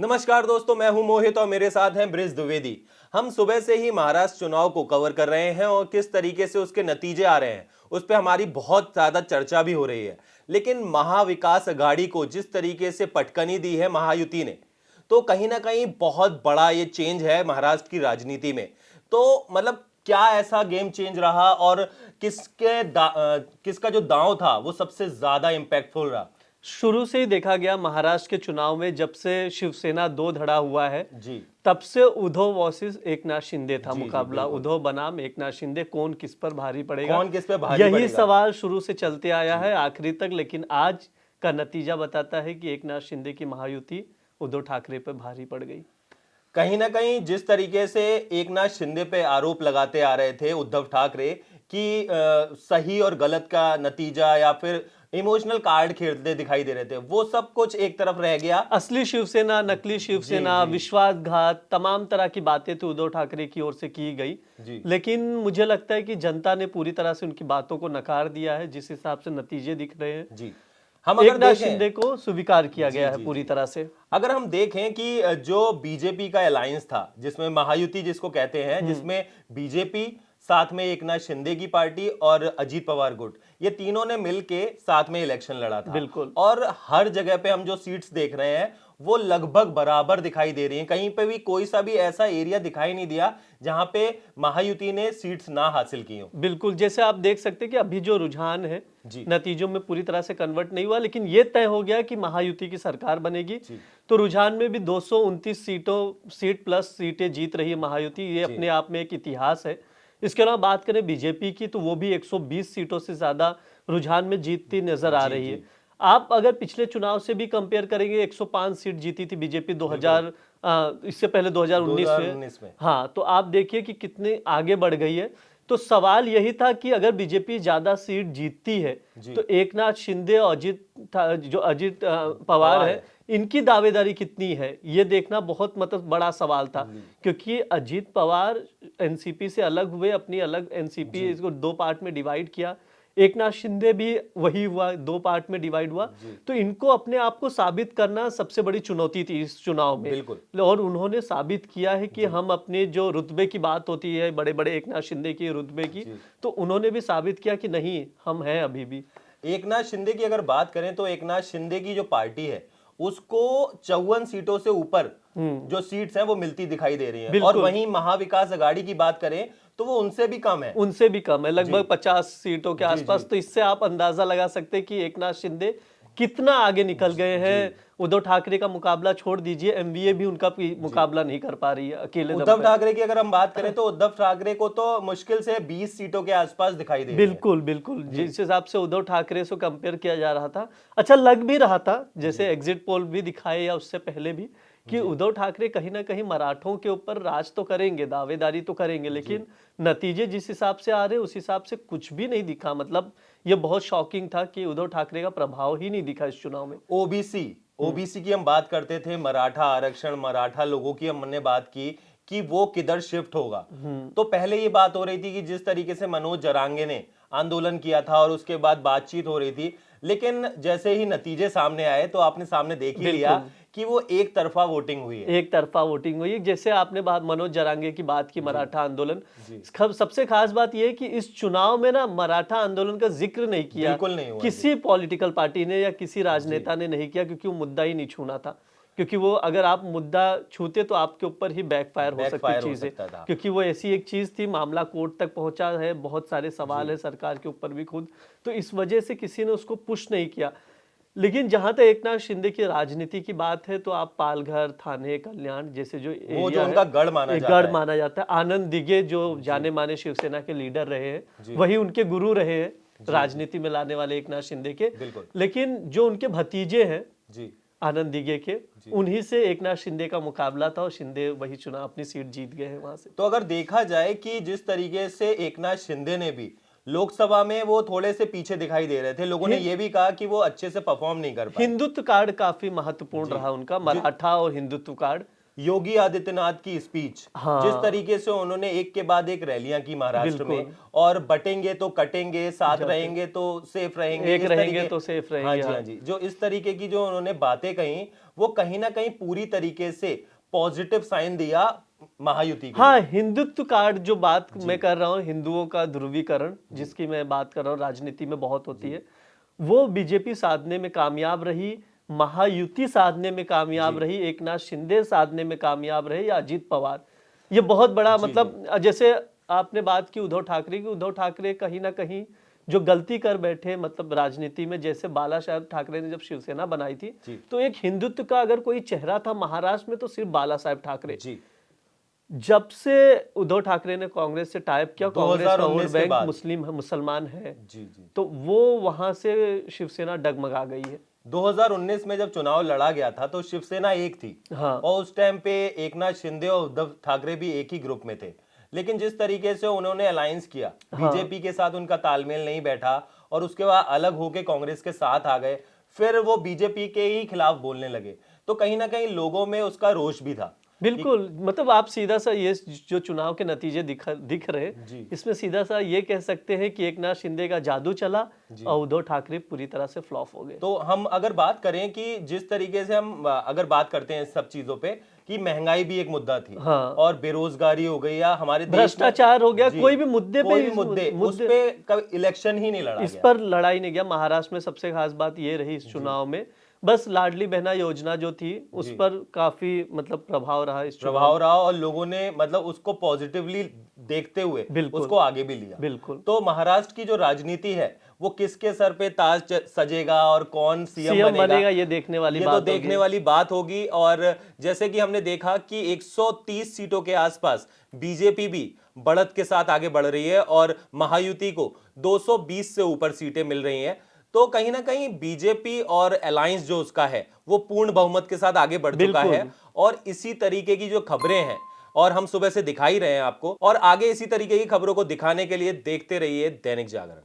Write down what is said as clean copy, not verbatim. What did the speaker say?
नमस्कार दोस्तों, मैं हूं मोहित और मेरे साथ हैं ब्रिज द्विवेदी। हम सुबह से ही महाराष्ट्र चुनाव को कवर कर रहे हैं और किस तरीके से उसके नतीजे आ रहे हैं उस पर हमारी बहुत ज्यादा चर्चा भी हो रही है। लेकिन महाविकास अघाड़ी को जिस तरीके से पटकनी दी है महायुति ने, तो कहीं ना कहीं बहुत बड़ा ये चेंज है महाराष्ट्र की राजनीति में। तो मतलब क्या ऐसा गेम चेंज रहा और किसका जो दांव था वो सबसे ज्यादा इंपैक्टफुल रहा? शुरू से ही देखा गया महाराष्ट्र के चुनाव में, जब से शिवसेना दो धड़ा हुआ है जी तब से उद्धव वर्सेस एकनाथ शिंदे था जी जी मुकाबला। बिल्कुल। उद्धव बनाम एकनाथ शिंदे, कौन किस पर भारी पड़ेगा, कौन किस पे भारी यही पड़ेगा? सवाल शुरू से चलते आया जी है आखिरी तक। लेकिन आज का नतीजा बताता है कि एकनाथ शिंदे की महायुति उद्धव ठाकरे पर भारी पड़ गई। कहीं ना कहीं जिस तरीके से एकनाथ शिंदे पे आरोप लगाते आ रहे थे उद्धव ठाकरे कि सही और गलत का नतीजा या फिर इमोशनल कार्ड खेलते दिखाई दे रहे थे, वो सब कुछ एक तरफ रह गया। असली शिवसेना, नकली जी शिवसेना, जी विश्वासघात, तमाम तरह की बातें तो उद्धव ठाकरे की ओर से की गई। जी लेकिन मुझे लगता है कि जनता ने पूरी तरह से उनकी बातों को नकार दिया है। जिस हिसाब से नतीजे दिख रहे हैं, जी। हम अगर एकनाथ देखें, शिंदे को स्वीकार किया जी गया है जी पूरी जी, तरह से। अगर हम देखें कि जो बीजेपी का अलायंस था, जिसमें महायुति जिसको कहते हैं, जिसमें बीजेपी साथ में एकनाथ शिंदे की पार्टी और अजीत पवार गुट, ये तीनों ने मिलके साथ में इलेक्शन लड़ा था। बिल्कुल और हर जगह पे हम जो सीट्स देख रहे हैं वो लगभग बराबर दिखाई दे रही हैं। कहीं पे भी कोई सा भी ऐसा एरिया दिखाई नहीं दिया जहां पे महायुति ने सीट्स ना हासिल की हो। बिल्कुल, जैसे आप देख सकते हैं कि अभी जो रुझान है जी नतीजों में पूरी तरह से कन्वर्ट नहीं हुआ, लेकिन ये तय हो गया कि महायुति की सरकार बनेगी। जी तो रुझान में भी 229 सीट प्लस सीटें जीत रही है महायुति, ये जी अपने आप में एक इतिहास है। इसके अलावा बात करें बीजेपी की, तो वो भी 120 सीटों से ज्यादा रुझान में जीतती नजर आ जी रही जी है। आप अगर पिछले चुनाव से भी कंपेयर करेंगे, 105 सीट जीती थी बीजेपी बिल्कुल। 2000, इससे पहले 2019 में। 2019 में। हाँ, तो आप देखिए कि कितने आगे बढ़ गई है। तो सवाल यही था कि अगर बीजेपी ज्यादा सीट जीतती है जी तो एकनाथ शिंदे और अजीत पवार पवार है, है। इनकी दावेदारी कितनी है, ये देखना बहुत मतलब बड़ा सवाल था। क्योंकि अजीत पवार एनसीपी से अलग हुए, अपनी अलग एनसीपी, जी इसको दो पार्ट में डिवाइड किया। एकनाथ शिंदे भी वही हुआ, दो पार्ट में डिवाइड हुआ। जी तो इनको अपने आप को साबित करना सबसे बड़ी चुनौती थी इस चुनाव बिल्कुल। में, और उन्होंने साबित किया है कि जी हम अपने जो रुतबे की बात होती है, बड़े बड़े एकनाथ शिंदे की रुतबे की, जी। तो उन्होंने भी साबित किया कि नहीं, हम हैं अभी भी। एकनाथ शिंदे की अगर बात करें तो एकनाथ शिंदे की जो पार्टी है उसको 54 सीटों से ऊपर जो सीट्स हैं वो मिलती दिखाई दे रही हैं, और बिल्कुल, वहीं महाविकास अघाड़ी की बात करें तो वो उनसे भी कम है। उनसे भी कम है, जी लगभग 50 सीटों के जी जी आसपास। तो इससे आप अंदाजा लगा सकते हैं कि एकनाथ शिंदे कितना आगे निकल गए जी हैं। उद्धव ठाकरे का मुकाबला छोड़ दीजिए, एमवीए भी उनका जी। मुकाबला नहीं कर पा रही है अकेले दम उद्धव पे। ठाकरे की अगर हम बात करें तो उद्धव ठाकरे को तो मुश्किल से 20 सीटों के आसपास दिखाई दे रही है। बिल्कुल बिल्कुल, जी जिस हिसाब से उद्धव ठाकरे से कंपेयर किया जा रहा था, अच्छा लग भी रहा था, जैसे जी एग्जिट पोल भी दिखाए या उससे पहले भी, कि जी उद्धव ठाकरे कहीं ना कहीं मराठों के ऊपर राज तो करेंगे, दावेदारी तो करेंगे, जी। लेकिन नतीजे जिस हिसाब से आ रहे उस हिसाब से कुछ भी नहीं दिखा। मतलब ये बहुत शॉकिंग था कि उद्धव ठाकरे का प्रभाव ही नहीं दिखा इस चुनाव में। ओबीसी, ओबीसी की हम बात करते थे, मराठा आरक्षण, मराठा लोगों की हमने बात की कि वो किधर शिफ्ट होगा। तो पहले ये बात हो रही थी कि जिस तरीके से मनोज जरांगे ने आंदोलन किया था और उसके बाद बातचीत हो रही थी, लेकिन जैसे ही नतीजे सामने आए तो आपने सामने देख ही लिया बिल्कुल, कि वो एक तरफा वोटिंग हुई है। एक तरफा वोटिंग हुई। जैसे आपने बात मनोज जरांगे की बात की, जी मराठा आंदोलन, जी सबसे खास बात यह है कि इस चुनाव में ना मराठा आंदोलन का जिक्र नहीं किया बिल्कुल नहीं हुआ। जी किसी पॉलिटिकल पार्टी ने या किसी जी राजनेता ने नहीं किया, क्योंकि वो मुद्दा ही नहीं छूना था। क्योंकि वो, अगर आप मुद्दा छूते तो आपके ऊपर ही बैकफायर हो सकती बैकफायर हो चीजें। सकता था। क्योंकि वो ऐसी एक चीज थी, मामला कोर्ट तक पहुंचा है, बहुत सारे सवाल जी है सरकार के ऊपर भी खुद। तो इस वजह से किसी ने उसको पुश नहीं किया। लेकिन जहां तक एकनाथ शिंदे की राजनीति की बात है, तो आप पालघर, थाने, कल्याण जैसे जो वो जो एरिया है, उनका गढ़ माना एक जाता गढ़ है। माना जाता है। आनंद दिघे जो जी जाने माने शिवसेना के लीडर रहे हैं, जी वही उनके गुरु रहे हैं जी जी राजनीति में लाने वाले एकनाथ शिंदे के। बिल्कुल। लेकिन जो उनके भतीजे हैं जी आनंद दिघे के, जी। उन्हीं से एकनाथ शिंदे का मुकाबला था, और शिंदे वही चुनाव अपनी सीट जीत गए हैं वहां से। तो अगर देखा जाए कि जिस तरीके से एकनाथ शिंदे ने भी लोकसभा में वो थोड़े से पीछे दिखाई दे रहे थे, लोगों ने हि- ये भी कहा कि वो अच्छे से परफॉर्म नहीं कर पाए। हिंदुत्व कार्ड काफी महत्वपूर्ण जी रहा उनका, जी मराठा और हिंदुत्व कार्ड। योगी आदित्यनाथ की स्पीच, हाँ। जिस तरीके से उन्होंने एक के बाद एक रैलियां की महाराष्ट्र में, बिल्कुल। और बटेंगे तो कटेंगे, साथ जाते। रहेंगे तो सेफ रहेंगे, एक इस रहेंगे तरीके। तो सेफ हाँ रहेंगे, जी, हाँ हाँ। जी, जो इस तरीके की जो उन्होंने बातें कही, वो कहीं ना कहीं पूरी तरीके से पॉजिटिव साइन दिया महायुति के हाँ, लिए। हिंदुत्व कार्ड जो बात जी। मैं कर रहा हूँ, हिंदुओं का ध्रुवीकरण जिसकी मैं बात कर रहा हूँ, राजनीति में बहुत होती है, वो बीजेपी साधने में कामयाब रही, महायुति साधने में कामयाब जी। रही, एकनाथ शिंदे साधने में कामयाब रहे, या अजित पवार। ये बहुत बड़ा जी, मतलब जैसे आपने बात की उद्धव ठाकरे की, उद्धव ठाकरे कहीं ना कहीं जो गलती कर बैठे मतलब राजनीति में, जैसे बाला साहेब ठाकरे ने जब शिवसेना बनाई थी, जी। तो एक हिंदुत्व का अगर कोई चेहरा था महाराष्ट्र में तो सिर्फ बाला साहेब ठाकरे। जी। जब से उद्धव ठाकरे ने कांग्रेस से टाइप किया, कांग्रेस का वोट 2019 के बैंक बाद। मुसलमान है, जी, जी। तो वो वहां से शिवसेना डगमगा गई है। 2019 में जब चुनाव लड़ा गया था तो शिवसेना एक थी, हाँ। और उस टाइम पे एकनाथ शिंदे और उद्धव ठाकरे भी एक ही ग्रुप में थे। लेकिन जिस तरीके से उन्होंने अलायंस किया, बीजेपी के साथ उनका तालमेल नहीं बैठा, और उसके बाद अलग होके कांग्रेस के साथ आ गए, फिर वो बीजेपी के ही खिलाफ बोलने लगे, तो कहीं ना कहीं लोगों में उसका रोष भी था। बिल्कुल, मतलब आप सीधा सा ये जो चुनाव के नतीजे दिख रहे, जी। इसमें सीधा सा ये कह सकते हैं कि एकनाथ शिंदे का जादू चला और उद्धव ठाकरे पूरी तरह से फ्लॉप हो गए। तो हम अगर बात करें कि जिस तरीके से हम अगर बात करते हैं इस सब चीजों पे, कि महंगाई भी एक मुद्दा थी, हाँ। और बेरोजगारी हो गई, या हमारे देश में भ्रष्टाचार हो गया, जी, कोई भी मुद्दे कोई पे भी मुद्दे उस पे कभी इलेक्शन ही नहीं लड़ा इस गया। पर लड़ाई नहीं गया। महाराष्ट्र में सबसे खास बात ये रही इस चुनाव में, बस लाडली बहना योजना जो थी उस पर काफी मतलब प्रभाव रहा इस चुनाव प्रभाव रहा, और लोगों ने मतलब उसको पॉजिटिवली देखते हुए बिल्कुल। उसको आगे भी लिया। बिल्कुल। तो महाराष्ट्र की जो राजनीति है, वो किसके सर पे ताज सजेगा और कौन सीएम बनेगा, ये देखने वाली ये बात तो देखने वाली बात होगी। और जैसे कि हमने देखा कि 130 सीटों के आसपास बीजेपी भी बढ़त के साथ आगे बढ़ रही है, और महायुति को 220 से ऊपर सीटें मिल रही हैं। तो कहीं ना कहीं बीजेपी और अलायंस जो उसका है, वो पूर्ण बहुमत के साथ आगे बढ़ चुका है। और इसी तरीके की जो खबरें हैं, और हम सुबह से दिखा ही रहे हैं आपको, और आगे इसी तरीके की खबरों को दिखाने के लिए देखते रहिए दैनिक जागरण।